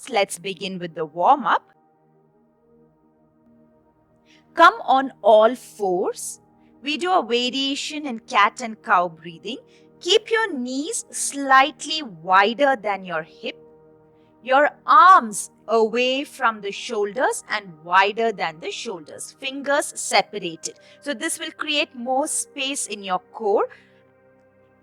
rounds. Let's begin with the warm-up. Come on all fours. We do a variation in cat and cow breathing. Keep your knees slightly wider than your hip. Your arms away from the shoulders and wider than the shoulders. Fingers separated. So this will create more space in your core.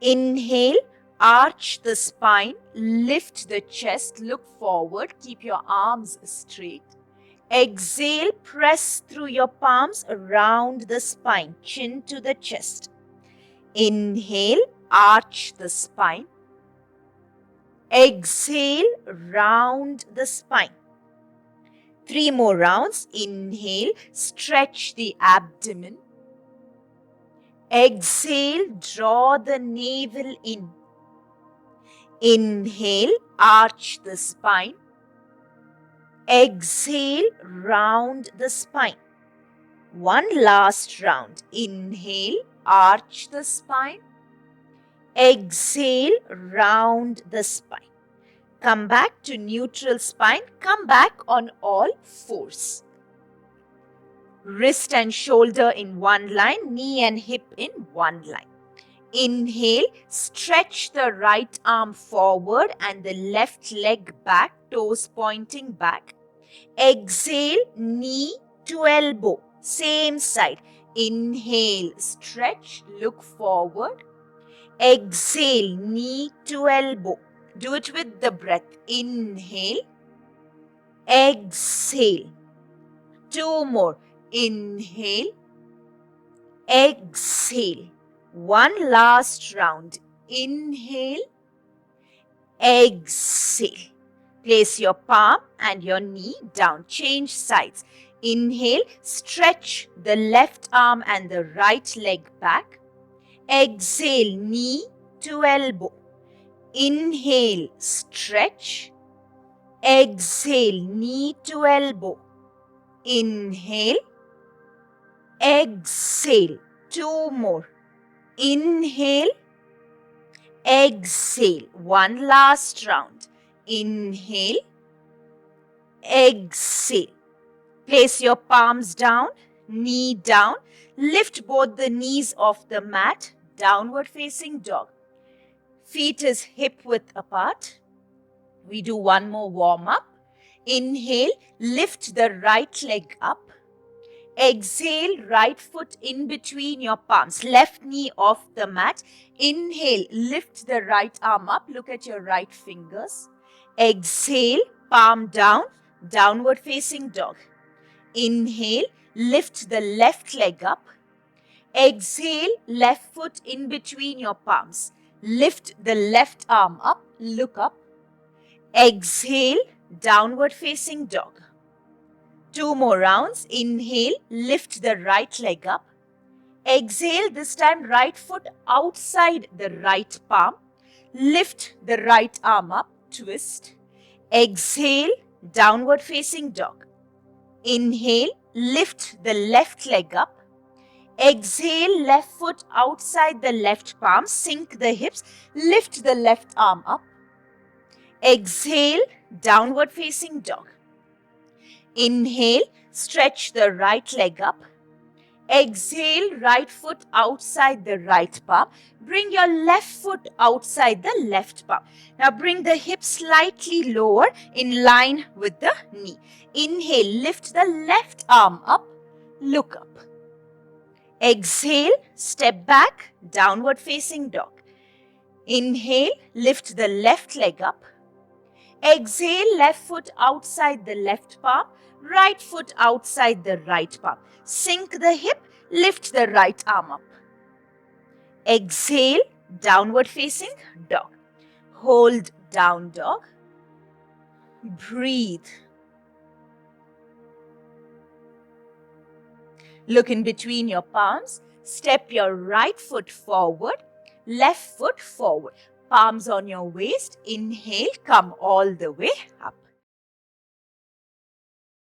Inhale, arch the spine, lift the chest, look forward, keep your arms straight. Exhale, press through your palms around the spine, chin to the chest. Inhale, arch the spine. Exhale, round the spine. 3 more rounds. Inhale, stretch the abdomen. Exhale, draw the navel in. Inhale, arch the spine. Exhale, round the spine. One last round. Inhale, arch the spine. Exhale, round the spine. Come back to neutral spine. Come back on all fours. Wrist and shoulder in one line, knee and hip in one line. Inhale, stretch the right arm forward and the left leg back, toes pointing back. Exhale, knee to elbow, same side. Inhale, stretch, look forward. Exhale, knee to elbow. Do it with the breath. Inhale, exhale. 2 more. Inhale, exhale. One last round. Inhale, exhale. Place your palm and your knee down. Change sides. Inhale, stretch the left arm and the right leg back. Exhale, knee to elbow. Inhale, stretch. Exhale, knee to elbow. Inhale, exhale. 2 more. Inhale, exhale. One last round. Inhale, exhale. Place your palms down, knee down. Lift both the knees off the mat. Downward facing dog. Feet is hip width apart. We do one more warm up. Inhale, lift the right leg up. Exhale, right foot in between your palms. Left knee off the mat. Inhale, lift the right arm up. Look at your right fingers. Exhale, palm down, downward facing dog. Inhale, lift the left leg up. Exhale, left foot in between your palms. Lift the left arm up, look up. Exhale, downward facing dog. 2 more rounds. Inhale, lift the right leg up. Exhale, this time right foot outside the right palm. Lift the right arm up, twist. Exhale, downward facing dog. Inhale, lift the left leg up. Exhale, left foot outside the left palm. Sink the hips. Lift the left arm up. Exhale, downward facing dog. Inhale, stretch the right leg up. Exhale, right foot outside the right palm. Bring your left foot outside the left palm. Now bring the hips slightly lower in line with the knee. Inhale, lift the left arm up. Look up. Exhale, step back, downward facing dog. Inhale, lift the left leg up. Exhale, left foot outside the left palm, right foot outside the right palm. Sink the hip, lift the right arm up. Exhale, downward facing dog. Hold down dog. Breathe. Look in between your palms. Step your right foot forward, left foot forward. Palms on your waist. Inhale, come all the way up.